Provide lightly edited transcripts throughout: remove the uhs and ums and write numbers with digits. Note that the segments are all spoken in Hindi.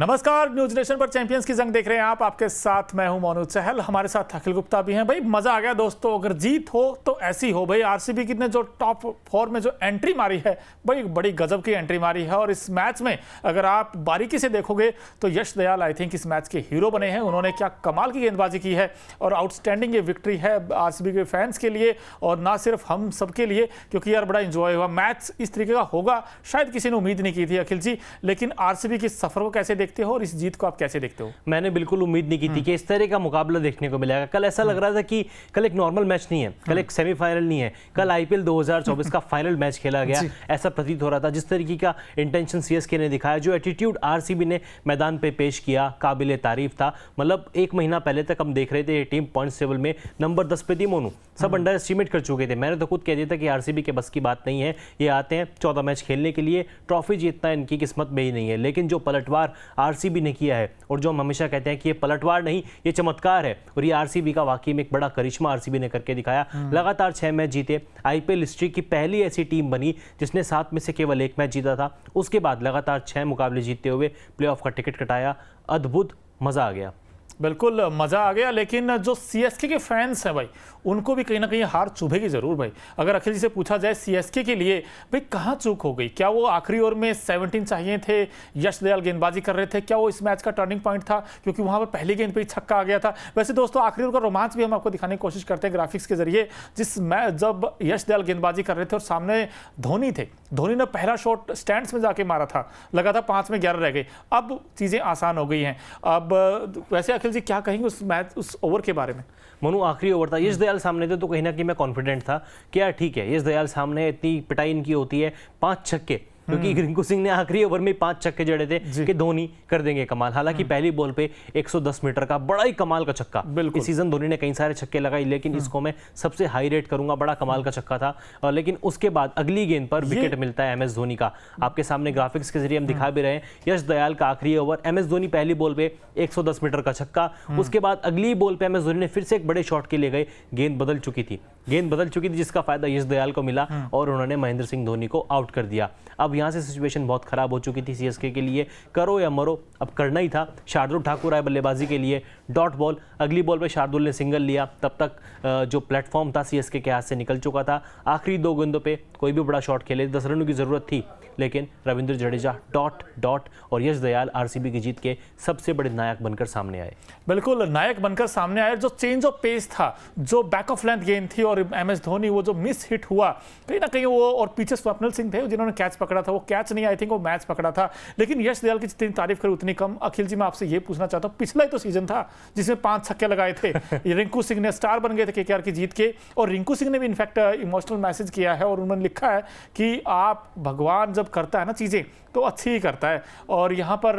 नमस्कार, न्यूज नेशन पर चैंपियंस की जंग देख रहे हैं आप। आपके साथ मैं हूं मोनू चहल, हमारे साथ अखिल गुप्ता भी हैं। भाई मजा आ गया दोस्तों, अगर जीत हो तो ऐसी हो। भाई आरसीबी की ने जो टॉप 4 में जो एंट्री मारी है, भाई बड़ी गजब की एंट्री मारी है। और इस मैच में अगर आप बारीकी से देखोगे तो यश दयाल आई थिंक इस मैच के हीरो बने हैं। उन्होंने क्या कमाल की गेंदबाजी की है और आउटस्टैंडिंग ये विक्ट्री है आरसीबी के फैंस के लिए और ना सिर्फ हम सबके लिए, क्योंकि यार बड़ा इंजॉय हुआ। मैच इस तरीके का होगा शायद किसी ने उम्मीद नहीं की थी अखिल जी, लेकिन आरसीबी के सफर को कैसे देखते हो और इस जीत को आप कैसे देखते हो? मैंने बिल्कुल उम्मीद नहीं की थी कि इस तरह का मुकाबला देखने को मिलेगा। कल ऐसा लग रहा था कि कल एक नॉर्मल मैच नहीं है, कल एक सेमीफाइनल नहीं है, कल आईपीएल 2024 का फाइनल मैच खेला गया, ऐसा प्रतीत हो रहा था। जिस तरीके का इंटेंशन सीएसके ने दिखाया, जो एटीट्यूड आरसीबी ने मैदान पे पेश किया, काबिले तारीफ था। मतलब एक महीना पहले तक हम देख रहे थे ये टीम पॉइंट्स टेबल में नंबर 10 पे थी मोनू, सब अंडर एस्टिमेट कर चुके थे। मैंने तो खुद कह दिया था कि आरसीबी के बस की बात नहीं है, ये आते हैं 14 मैच खेलने के लिए, ट्रॉफी जीतना इनकी किस्मत में ही नहीं है। लेकिन जो पलटवार आरसीबी ने किया है, और जो हम हमेशा कहते हैं कि ये पलटवार नहीं, ये चमत्कार है, और ये आरसीबी का वाकई में एक बड़ा करिश्मा आरसीबी ने करके दिखाया। लगातार 6 मैच जीते, आईपीएल हिस्ट्री की पहली ऐसी टीम बनी जिसने 7 में से केवल 1 मैच जीता था। उसके बाद लगातार 6 मुकाबले जीतते हुए प्लेऑफ का टिकट कटाया। अद्भुत, मजा आ गया। बिल्कुल मजा आ गया। लेकिन जो सीएसके के फैंस हैं भाई, उनको भी कहीं ना कहीं हार चुभेगी जरूर भाई। अगर अखिल जी से पूछा जाए सीएसके के लिए भाई कहाँ चूक हो गई? क्या वो आखिरी ओवर में 17 चाहिए थे, यश दयाल गेंदबाजी कर रहे थे? क्या वो इस मैच का टर्निंग पॉइंट था क्योंकि वहां पर पहली गेंद पे ही छक्का आ गया था? वैसे दोस्तों आखिरी ओवर का रोमांच भी हम आपको दिखाने की कोशिश करते हैं ग्राफिक्स के जरिए। जिस मैच जब यश दयाल गेंदबाजी कर रहे थे और सामने धोनी थे, धोनी ने पहला शॉट स्टैंड्स में जाके मारा था, लगातार 5 में 11 रह गई। अब चीजें आसान हो गई हैं। अब वैसे अखिल जी क्या कहेंगे उस मैच, उस ओवर के बारे में? मनु, आखिरी ओवर था, यश दयाल सामने थे तो कहीं ना कहीं मैं कॉन्फिडेंट था कि यार ठीक है, यश दयाल सामने, इतनी पिटाई इनकी होती है, 5 छक्के, क्योंकि रिंकू सिंह ने आखिरी ओवर में 5 छक्के जड़े थे कि धोनी कर देंगे कमाल। हालांकि पहली बॉल पे 110 मीटर का बड़ा ही कमाल का छक्का। इस सीजन धोनी ने कई सारे छक्के लगाए, लेकिन इसको मैं सबसे हाई रेट करूंगा, बड़ा कमाल का छक्का था। लेकिन उसके बाद अगली गेंद पर विकेट मिलता है एमएस धोनी का। आपके सामने ग्राफिक्स के जरिए हम दिखा भी रहे हैं, यश दयाल का आखिरी ओवर, एमएस धोनी पहली बॉल पे 110 मीटर का छक्का। उसके बाद अगली बॉल पे एमएस धोनी ने फिर से एक बड़े शॉट के लिए गए, गेंद बदल चुकी थी, जिसका फायदा यश दयाल को मिला और उन्होंने महेंद्र सिंह धोनी को आउट कर दिया। अब यहां से सिचुएशन बहुत खराब हो चुकी थी सीएसके के लिए, करो या मरो, अब करना ही था। शार्दुल ठाकुर आए बल्लेबाजी के लिए, डॉट बॉल, अगली बॉल पे शार्दुल ने सिंगल लिया, तब तक जो प्लेटफॉर्म था सीएसके के हाथ से निकल चुका था। आखिरी 2 गेंदों पे कोई भी बड़ा शॉट खेले, 10 रनों की जरूरत थी, लेकिन रविंद्र जडेजा डॉट और यश दयाल आरसीबी की जीत के सबसे बड़े नायक बनकर सामने आए। बिल्कुल नायक बनकर सामने आए। जो चेंज ऑफ पेस था, जो बैक ऑफ लेंथ गेंद थी, और एमएस धोनी वो जो मिस हिट हुआ कहीं ना कहीं वो, और पीछे स्वप्निल सिंह थे जिन्होंने कैच पकड़ा था, वो कैच नहीं, आई थिंक वो मैच पकड़ा था। लेकिन यश दयाल की जितनी तारीफ करें उतनी कम। अखिल जी मैं आपसे ये पूछना चाहता हूँ, पिछला ही तो सीजन था जिसमें 5 छक्के लगाए थे, रिंकू सिंह ने स्टार बन गए थे केकेआर की जीत के, और रिंकू सिंह ने भी इनफैक्ट इमोशनल मैसेज किया है और उन्होंने लिखा है कि आप, भगवान जब करता है ना चीजें तो अच्छी ही करता है। और यहाँ पर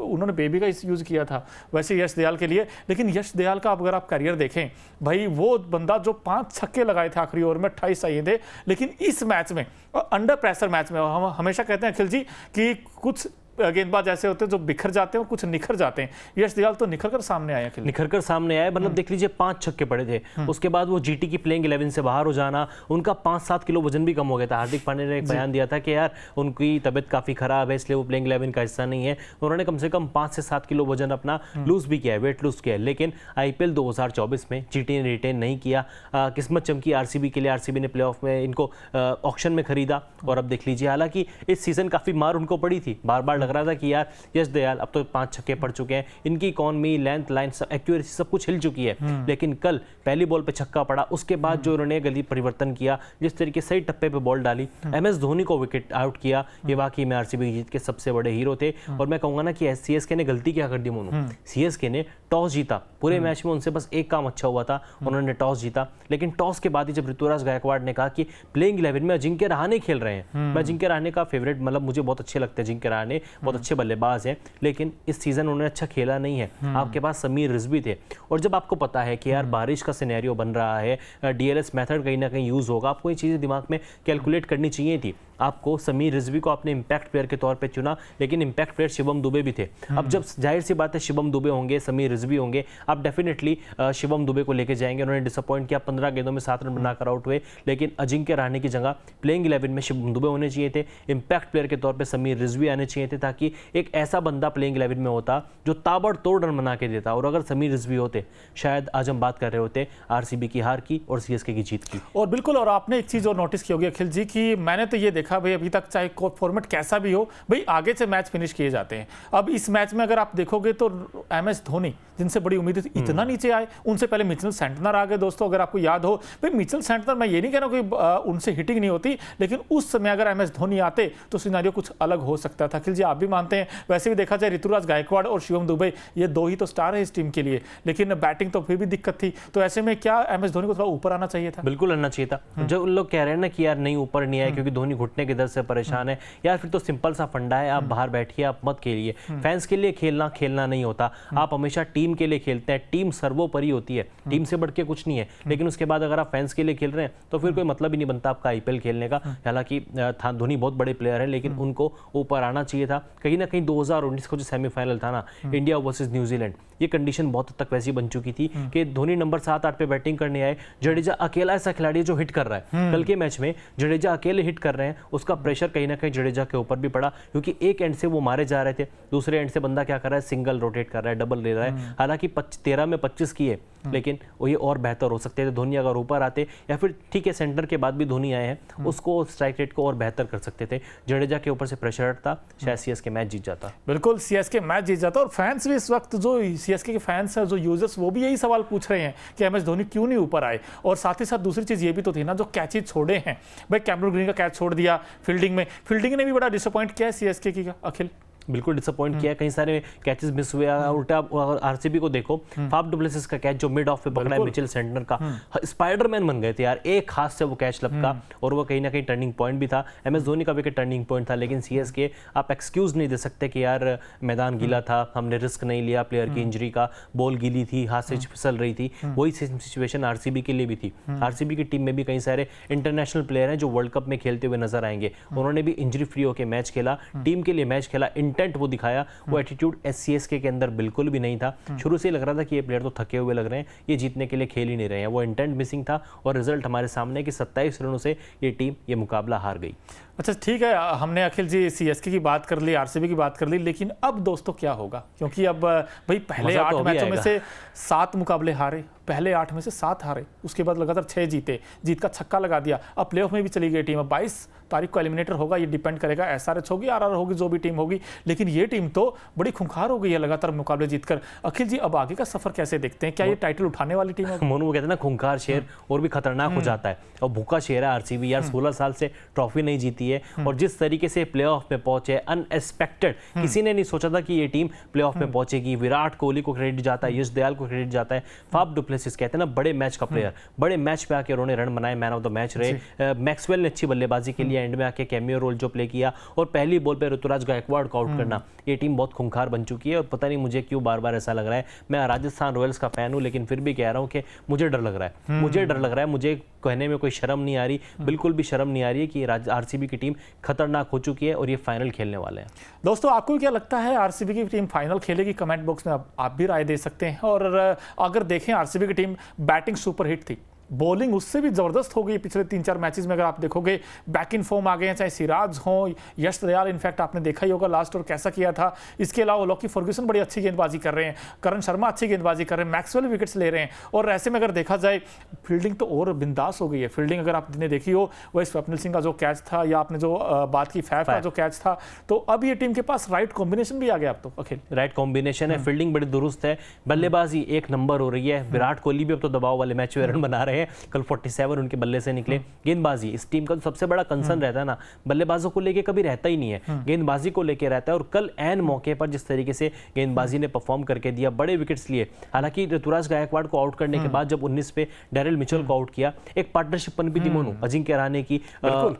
उन्होंने बेबी का यूज किया था वैसे यश दयाल के लिए। लेकिन यश दयाल का अगर आप करियर देखें भाई, वो बंदा जो 5 छक्के लगाए थे आखिरी ओवर में, 28 चाहिए थे, लेकिन इस मैच में, अंडर प्रेशर मैच में, हम हमेशा कहते हैं अखिल जी कि कुछ गेंदबाज ऐसे होते हैं जो बिखर जाते हैं और कुछ निखर जाते हैं। यश दयाल तो निखर कर सामने आए, निखर कर सामने आए। मतलब देख लीजिए, 5 छक्के पड़े थे, उसके बाद वो जीटी की प्लेइंग 11 से बाहर हो जाना, उनका 5-7 किलो वजन भी कम हो गया था। हार्दिक पांड्या ने एक बयान दिया था कि यार उनकी तबियत काफी खराब है, इसलिए वो प्लेइंग 11 का हिस्सा नहीं है। उन्होंने कम से कम 5 से 7 किलो वजन अपना लूज भी किया है, वेट लूज किया है। लेकिन आईपीएल 2024 में जीटी ने रिटेन नहीं किया। किस्मत चमकी आरसीबी के लिए, आरसीबी ने प्लेऑफ में इनको ऑक्शन में खरीदा, और अब देख लीजिए, हालांकि इस सीजन काफी मार उनको पड़ी थी, बार बार लग रहा था कि यार यश दयाल अब तो 5 छक्के पड़ चुके हैं, इनकी इकॉनमी, लेंथ, लाइन, एक्यूरेसी सब कुछ हिल चुकी है। लेकिन कल पहली बॉल पे छक्का पड़ा, उसके बाद जो उन्होंने गली परिवर्तन किया, जिस तरीके सही टप्पे पे बॉल डाली, एमएस धोनी को विकेट आउट किया, ये वाकई में आरसीबी की जीत के सबसे बड़े हीरो थे। और मैं कहूंगा ना कि सीएसके ने गलती क्या कर दी मोनू, सीएसके ने टॉस जीता, पूरे मैच में उनसे बस एक काम अच्छा हुआ था, उन्होंने टॉस जीता। लेकिन टॉस के बाद ही जब ऋतुराज गायकवाड़ ने कहा कि प्लेइंग 11 में अजिंक्य रहाणे खेल रहे हैं, मैं अजिंक्य रहाणे का फेवरेट, मतलब मुझे बहुत अच्छे लगते हैं अजिंक्य रहाणे, बहुत अच्छे बल्लेबाज हैं, लेकिन इस सीजन उन्होंने अच्छा खेला नहीं है। आपके पास समीर रिजवी थे, और जब आपको पता है कि यार बारिश का सिनेरियो बन रहा है, डीएलएस मेथड कहीं ना कहीं यूज होगा, आपको ये चीजें दिमाग में कैलकुलेट करनी चाहिए थी। आपको समीर रिजवी को आपने इंपैक्ट प्लेयर के तौर पे चुना, लेकिन इंपैक्ट प्लेयर शिवम दुबे भी थे। अब जब जाहिर सी बात है शिवम दुबे होंगे, समीर रिजवी होंगे, आप डेफिनेटली शिवम दुबे को लेके जाएंगे। उन्होंने डिसअपॉइंट किया, 15 गेंदों में 7 रन बनाकर आउट हुए, लेकिन अजिंक्य रहाणे की जगह प्लेइंग 11 में शिवम दुबे होने चाहिए थे। इंपैक्ट प्लेयर के तौर पे समीर रिजवी आने चाहिए थे, ताकि एक ऐसा बंदा प्लेइंग 11 में होता जो ताबड़तोड़ रन बना के देता। और अगर समीर रिजवी होते, शायद आज हम बात कर रहे होते आरसीबी की हार की और सीएसके की जीत की। और बिल्कुल, और आपने एक चीज और नोटिस की होगी अखिल जी कि मैंने तो ये देखा भाई, अभी तक चाहे फॉर्मेट कैसा भी हो भाई, आगे से मैच फिनिश किए जाते हैं। अब इस मैच में अगर आप देखोगे तो MS धोनी, जिनसे बड़ी उम्मीद थी, इतना नीचे आए। उनसे पहले मिचेल सेंटनर आ गए दोस्तों, अगर आपको याद हो भाई। मिचेल सेंटनर, मैं ये नहीं कह रहा हूं कि उनसे हिटिंग नहीं होती, लेकिन उस समय अगर MS धोनी आते तो सिनेरियो कुछ अलग हो सकता था। अखिल जी, आप भी मानते हैं? वैसे भी देखा जाए ऋतुराज गायकवाड़ और शिवम दुबे, ये 2 ही तो स्टार है इस टीम के लिए, लेकिन बैटिंग तो फिर भी दिक्कत थी। तो ऐसे में क्या MS धोनी को थोड़ा ऊपर आना चाहिए था? बिल्कुल आना चाहिए था। जो लोग कह रहे हैं ना कि यार नहीं ऊपर नहीं आए क्योंकि धोनी घुटने के दर्द से परेशान है, यार फिर तो सिंपल सा फंडा है, आप बाहर बैठिए, आप मत खेलिए। फैंस के लिए खेलना नहीं होता, आप हमेशा टीम के लिए खेलते हैं। टीम सर्वोपरि होती है, टीम से बढ़ के कुछ नहीं है। लेकिन उसके बाद अगर आप फैंस के लिए खेल रहे हैं तो फिर कोई मतलब ही नहीं बनता आपका IPL खेलने का। हालांकि धोनी बहुत बड़े प्लेयर है, लेकिन उनको ऊपर आना चाहिए था। कहीं ना कहीं 2019 को जो सेमीफाइनल था ना, इंडिया वर्सेस न्यूजीलैंड, ये कंडीशन बहुत हद तक वैसी बन चुकी थी कि धोनी नंबर 7-8 पे बैटिंग करने आए। जडेजा अकेला ऐसा खिलाड़ी है जो हिट कर रहा है। कल के मैच में जडेजा अकेले हिट कर रहे हैं, उसका प्रेशर कहीं ना कहीं जडेजा के ऊपर भी पड़ा, क्योंकि एक एंड से वो मारे जा रहे थे, दूसरे एंड से बंदा क्या कर रहा है, सिंगल रोटेट कर रहा है, डबल ले रहा है। हालांकि 13 में 25 किए, लेकिन वो ये और बेहतर हो सकते थे। धोनी अगर ऊपर आते, या फिर ठीक है सेंटर के बाद भी धोनी आए हैं, उसको स्ट्राइक रेट को और बेहतर कर सकते थे। जडेजा के ऊपर से प्रेशर हटता, शायद सीएसके मैच जीत जाता। बिल्कुल, सीएसके मैच जीत जाता। और फैंस भी इस वक्त, जो सीएसके के फैंस हैं, जो यूजर्स, वो भी यही सवाल पूछ रहे हैं कि MS धोनी क्यों नहीं ऊपर आए। और साथ ही साथ दूसरी चीज ये भी तो थी ना, जो कैचेज छोड़े हैं भाई, कैमरन ग्रीन का कैच छोड़ दिया फील्डिंग ने भी बड़ा डिसअपॉइंट किया है सीएसके की अखिल। बिल्कुल डिसअपॉइंट किया, कई सारे कैचेस मिस हुए। उल्टा आरसीबी को देखो, फाफ डु प्लेसिस का कैच जो मिड ऑफ पे पकड़ा है मिचेल सेंटनर का, स्पाइडरमैन बन गए थे यार, एक हाथ से वो कैच लपका, और वो कहीं ना कहीं टर्निंग पॉइंट भी था। MS धोनी का विकेट टर्निंग पॉइंट था, लेकिन सीएसके आप एक्सक्यूज नहीं दे सकते कि यार मैदान गीला था, हमने रिस्क नहीं लिया प्लेयर की इंजरी का, बॉल गीली थी, हाथ से फिसल रही थी। वही सिचुएशन आरसीबी के लिए भी थी। आरसीबी की टीम में भी कई सारे इंटरनेशनल प्लेयर हैं जो वर्ल्ड कप में खेलते हुए नजर आएंगे। उन्होंने भी इंजरी फ्री होकर मैच खेला, टीम के लिए मैच खेला, इंटेंट वो दिखाया। वो एटीट्यूड सीएसके के अंदर बिल्कुल भी नहीं था। शुरू से ही लग रहा था कि ये प्लेयर तो थके हुए लग रहे हैं, ये जीतने के लिए खेल ही नहीं रहे हैं। वो इंटेंट मिसिंग था, और रिजल्ट हमारे सामने कि 27 रनों से ये टीम ये मुकाबला हार गई। अच्छा ठीक है, हमने अखिल जी सीएसके की बात कर ली, आरसीबी की बात कर ली, लेकिन अब दोस्तों क्या होगा? क्योंकि अब भाई पहले 8 मैचों में से 7 मुकाबले हारे, पहले 8 में से 7 हारे, उसके बाद लगातार 6 जीते, जीत का छक्का लगा दिया, अब प्लेऑफ में भी चली गई टीम। अब 22 तारीख को एलिमिनेटर होगा, ये डिपेंड करेगा SRH होगी, RR होगी, जो भी टीम होगी। लेकिन ये टीम तो बड़ी खूंखार हो गई है लगातार मुकाबले जीतकर। अखिल जी, अब आगे का सफर कैसे देखते हैं? क्या ये टाइटल उठाने वाली टीम है? मोनू वो कहते हैं ना, खूंखार शेर और भी खतरनाक हो जाता है, और भूखा शेर है आरसीबी यार। 16 साल से ट्रॉफी नहीं जीती है, और जिस तरीके से प्लेऑफ में पहुंचे, अनएक्सपेक्टेड, किसी ने नहीं सोचा था कि ये टीम प्लेऑफ में पहुंचेगी। विराट कोहली को क्रेडिट जाता है, यश दयाल को क्रेडिट जाता है, फाफ डु प्लेसिस कहते हैं ना बड़े मैच का प्लेयर, बड़े मैच पे आके उन्होंने रन बनाए, मैन ऑफ द मैच रहे। मैक्सवेल ने अच्छी बल्लेबाजी के लिए एंड में आके कैमियो रोल जो प्ले किया, और पहली बॉल पे ऋतुराज गायकवाड़ को आउट करना। ये टीम बहुत खूंखार बन चुकी है, और पता नहीं मुझे क्यों बार बार ऐसा लग रहा है, मैं राजस्थान रॉयल्स का फैन हूं, लेकिन फिर भी कह रहा हूं कि मुझे डर लग रहा है, मुझे डर लग रहा है। मुझे कहने में कोई शर्म नहीं आ रही, बिल्कुल भी शर्म नहीं आ रही है कि आरसीबी की टीम खतरनाक हो चुकी है, और ये फाइनल खेलने वाले हैं। दोस्तों, आपको क्या लगता है आरसीबी की टीम फाइनल खेलेगी? कमेंट बॉक्स में आप भी राय दे सकते हैं। और अगर देखें, आरसीबी की टीम बैटिंग सुपरहिट थी, बॉलिंग उससे भी जबरदस्त हो गई पिछले 3-4 मैचेस में। अगर आप देखोगे, बैक इन फॉर्म आ गए हैं, चाहे सिराज हो, यश दयाल, इनफैक्ट आपने देखा ही होगा लास्ट और कैसा किया था। इसके अलावा लॉकी फर्ग्यूसन बड़ी अच्छी गेंदबाजी कर रहे हैं, करण शर्मा अच्छी गेंदबाजी कर रहे हैं, मैक्सवेल विकेट्स ले रहे हैं। और ऐसे में अगर देखा जाए, फील्डिंग तो और बिंदास हो गई है। फील्डिंग अगर आपने देखी हो, वही स्वप्निल सिंह का जो कैच था, या आपने जो बात की फैफ का जो कैच था, तो अब ये टीम के पास राइट कॉम्बिनेशन भी आ गया। अब तो अखिल राइट कॉम्बिनेशन है, फील्डिंग बड़ी दुरुस्त है, बल्लेबाजी एक नंबर हो रही है। विराट कोहली भी अब तो दबाव वाले मैच में रन बना रहे हैं, कल 47 उनके बल्ले से निकले। गेंदबाजी इस टीम का सबसे बड़ा कंसर्न रहता है ना, बल्लेबाजों को लेके कभी रहता ही नहीं है, गेंदबाजी को लेके रहता है। और कल एन मौके पर जिस तरीके से गेंदबाजी ने परफॉर्म करके दिया, बड़े विकेट्स लिए। हालांकि ऋतुराज गायकवाड़ को आउट करने के बाद जब 19 पे डेरिल मिचेल को आउट किया, एक पार्टनरशिप बन भी थी मोनू अजिंक्य रहाणे की,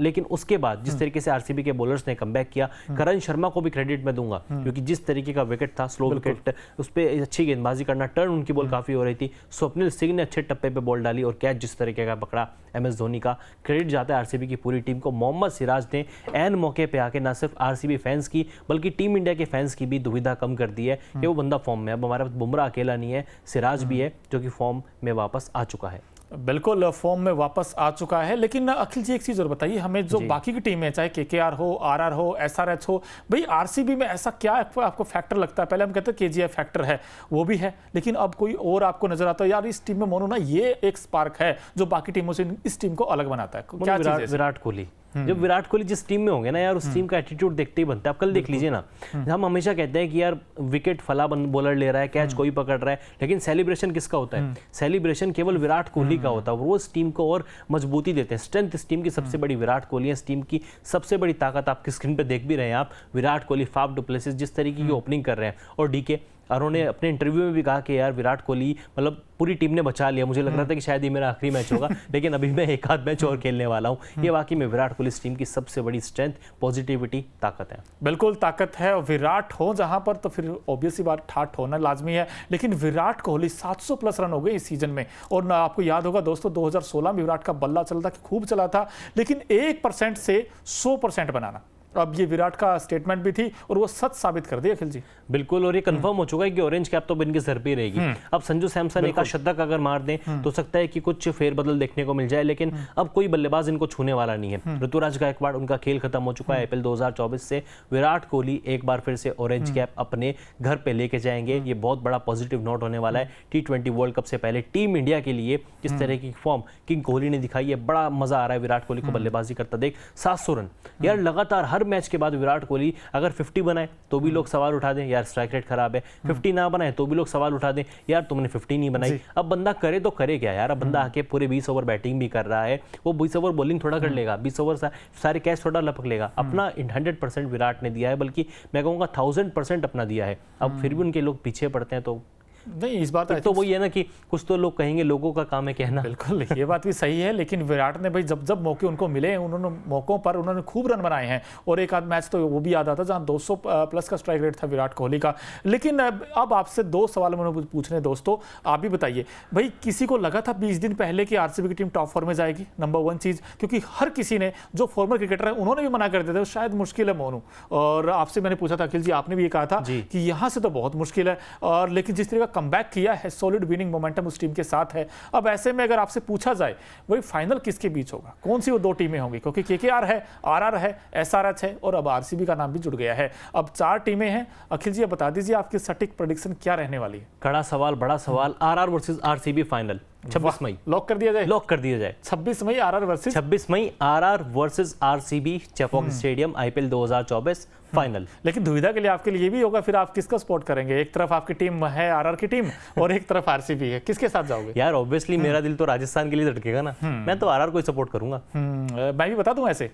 लेकिन उसके बाद जिस तरीके से आरसीबी के बॉलर्स ने कमबैक किया, करण शर्मा को भी क्रेडिट मैं दूंगा, क्योंकि जिस तरीके का विकेट था, स्लो विकेट, उस पर अच्छी गेंदबाजी करना, टर्न उनकी बॉल काफी हो रही थी। स्वप्निल सिंह ने अच्छे टप्पे पे बॉल डाली और कैच जिस तरीके का पकड़ा MS धोनी का, क्रेडिट जाता है आरसीबी की पूरी टीम को। मोहम्मद सिराज ने एन मौके पे आके ना सिर्फ आरसीबी फैंस की बल्कि टीम इंडिया के फैंस की भी दुविधा कम कर दी है कि वो बंदा फॉर्म में है। अब हमारे पास बुमराह अकेला नहीं है, सिराज भी है जो कि फॉर्म में वापस आ चुका है। बिल्कुल फॉर्म में वापस आ चुका है। लेकिन अखिल जी एक चीज़ और बताइए हमें, जो बाकी की टीमें चाहे KKR हो, RR हो, SRH हो, भाई आरसीबी में ऐसा क्या आपको फैक्टर लगता है? पहले हम कहते हैं KGF फैक्टर है, वो भी है, लेकिन अब कोई और आपको नजर आता है यार इस टीम में मोनू ना ये एक स्पार्क है जो बाकी टीमों से इस टीम को अलग बनाता है? क्या चीज़ है? विराट कोहली। जब विराट कोहली जिस टीम में होंगे ना यार, उस टीम का एटीट्यूड देखते ही बनता है। आप कल देख लीजिए ना, हम हमेशा कहते हैं कि यार विकेट फला बॉलर ले रहा है, कैच कोई पकड़ रहा है, लेकिन सेलिब्रेशन किसका होता है? सेलिब्रेशन केवल विराट कोहली का होता है। वो इस टीम को और मजबूती देते हैं। स्ट्रेंथ इस टीम की सबसे बड़ी विराट कोहली है। इस टीम की सबसे बड़ी ताकत आपकी स्क्रीन पे देख भी रहे हैं आप, Virat Kohli, Faf du Plessis जिस तरीके की ओपनिंग कर रहे हैं, और DK। और उन्होंने अपने इंटरव्यू में भी कहा कि यार विराट कोहली मतलब पूरी टीम ने बचा लिया। मुझे लग रहा था कि शायद ये मेरा आखिरी मैच होगा, लेकिन अभी मैं एक आध मैच और खेलने वाला हूँ। ये वाकई में विराट कोहली इस टीम की सबसे बड़ी स्ट्रेंथ, पॉजिटिविटी, ताकत है। बिल्कुल ताकत है। विराट हो जहां पर तो फिर ऑब्वियसली बात ठाठ होना लाजमी है। लेकिन विराट कोहली 700 प्लस रन हो गए इस सीजन में। और आपको याद होगा दोस्तों 2016 में विराट का बल्ला चलता खूब चला था, लेकिन 1% से 100% बनाना, अब ये विराट का स्टेटमेंट भी थी और वो सच साबित कर दिया अखिल जी। बिल्कुल, और ये कंफर्म हो चुका है कि ऑरेंज कैप तो इनके सर पे ही रहेगी। अब संजू सैमसन एक शतक अगर मार दें तो सकता है कि कुछ फेरबदल देखने को मिल जाए, लेकिन अब कोई बल्लेबाज इनको छूने वाला नहीं है। ऋतुराज गायकवाड़, उनका खेल खत्म हो चुका है IPL 2024 से। विराट कोहली एक बार फिर से ऑरेंज कैप अपने घर पे लेके जाएंगे। ये बहुत बड़ा पॉजिटिव नोट होने वाला है। T20 वर्ल्ड कप से पहले टीम इंडिया के लिए जिस तरह की फॉर्म किंग कोहली ने दिखाई है, बड़ा मजा आ रहा है विराट कोहली को बल्लेबाजी करता देख। 700 रन यार लगातार हर मैच के बाद विराट कोहली अगर 50 बनाए तो भी लोग सवाल उठा दें यार स्ट्राइक रेट खराब है, 50 ना बनाए तो भी लोग सवाल उठा दें यार तुमने 50 नहीं बनाई। अब बंदा करे तो करे क्या यार? अब बंदा आके पूरे 20 ओवर बैटिंग भी कर रहा है, वो 20 ओवर बॉलिंग थोड़ा कर लेगा, 20 ओवर सारे कैच थोड़ा लपक लेगा। अपना 100% विराट ने दिया है, बल्कि मैं कहूँगा 1000% अपना दिया है। अब फिर भी उनके लोग पीछे पड़ते हैं तो नहीं, इस बात तो वही है ना कि कुछ तो लोग कहेंगे, लोगों का काम है कहना। बिल्कुल, ये बात भी सही है। लेकिन विराट ने भाई जब जब मौके उनको मिले, उन्होंने मौकों पर उन्होंने खूब रन बनाए हैं। और एक आध मैच तो वो भी याद आता जहां 200 प्लस का स्ट्राइक रेट था विराट कोहली का। लेकिन अब आपसे 2 सवाल मैंने पूछने दोस्तों, आप भी बताइए भाई, किसी को लगा था 20 दिन पहले कि आरसीबी की टीम टॉप 4 में जाएगी? नंबर 1 चीज, क्योंकि हर किसी ने, जो फॉर्मर क्रिकेटर है उन्होंने भी मना कर दिया था शायद मुश्किल है मोनू। और आपसे मैंने पूछा था अखिल जी, आपने भी ये कहा था कि यहाँ से तो बहुत मुश्किल है। और लेकिन जिस तरह का कमबैक किया है, सॉलिड विनिंग मोमेंटम उस टीम के साथ है। अब ऐसे में अगर आपसे पूछा जाए वही फाइनल किसके बीच होगा, कौन सी वो 2 टीमें होंगी? क्योंकि KKR है, RR है, SRH है और अब आरसीबी का नाम भी जुड़ गया है। अब 4 टीमें हैं। अखिल जी बता दीजिए आपकी सटीक प्रेडिक्शन क्या रहने वाली है? कड़ा सवाल, बड़ा सवाल। RR वर्सेस RCB फाइनल 26 मई लॉक कर दिया जाए। लॉक कर दिया जाए 26 मई RR वर्सेस 26 मई RR versus RCB Chepauk stadium IPL 2024 final. लेकिन दुविधा के लिए आपके लिए भी होगा, फिर आप किसका सपोर्ट करेंगे? एक तरफ आपकी टीम है RR की टीम और एक तरफ RCB है, किसके साथ जाओगे? यार ऑब्वियसली मेरा दिल तो राजस्थान के लिए धड़केगा ना, मैं तो RR को ही सपोर्ट करूंगा। मैं भी बता दूं ऐसे,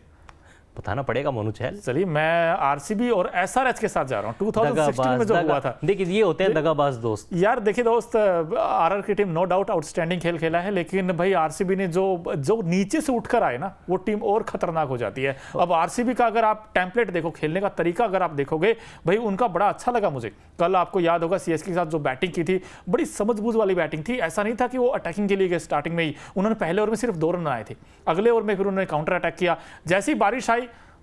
बताना पड़ेगा मोनू चहल। चलिए मैं आरसीबी और SRH के साथ जा रहा हूँ। 2016 में जो हुआ था, देखिए ये होते हैं दगाबाज दोस्त। यार देखिए दोस्त, आरआर की टीम नो डाउट आउटस्टैंडिंग खेल खेला है, लेकिन भाई आरसीबी ने जो नीचे से उठकर आए ना, वो टीम और खतरनाक हो जाती है। अब आरसीबी का अगर आप टेम्पलेट देखो, खेलने का तरीका अगर आप देखोगे भाई, उनका बड़ा अच्छा लगा मुझे। कल आपको याद होगा CSK के साथ जो बैटिंग की थी, बड़ी समझबूझ वाली बैटिंग थी। ऐसा नहीं था कि वो अटैकिंग के लिए गए स्टार्टिंग में ही। उन्होंने पहले ओवर में सिर्फ 2 रन बनाए थे, अगले ओवर में फिर उन्होंने काउंटर अटैक किया। जैसे ही बारिश आई,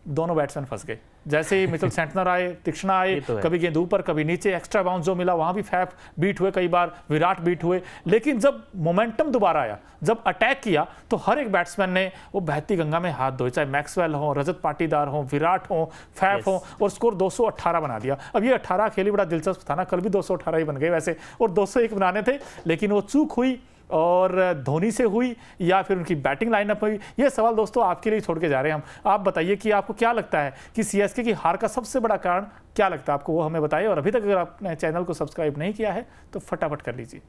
दोनों बैट्समैन फंस गए। जैसे ही मिचेल सेंटनर आए, तीक्ष्णा आए, कभी गेंद ऊपर कभी नीचे, एक्स्ट्रा बाउंस जो मिला वहां भी फैफ बीट हुए, कई बार विराट बीट हुए। लेकिन जब मोमेंटम दोबारा आया, जब अटैक किया, तो हर एक बैट्समैन ने वो बहती गंगा में हाथ धोए, चाहे मैक्सवेल हो, रजत पाटीदार हो, विराट हो, फैफ हो, और स्कोर 218 बना दिया। अब ये 18 खेली बड़ा दिलचस्प था ना, कल भी 218 ही बन गए वैसे, और 201 बनाने थे, लेकिन वो चूक हुई और धोनी से हुई या फिर उनकी बैटिंग लाइनअप हुई। ये सवाल दोस्तों आपके लिए छोड़ के जा रहे हैं हम। आप बताइए कि आपको क्या लगता है कि CSK की हार का सबसे बड़ा कारण क्या लगता है आपको, वो हमें बताइए। और अभी तक अगर आपने चैनल को सब्सक्राइब नहीं किया है तो फटाफट कर लीजिए।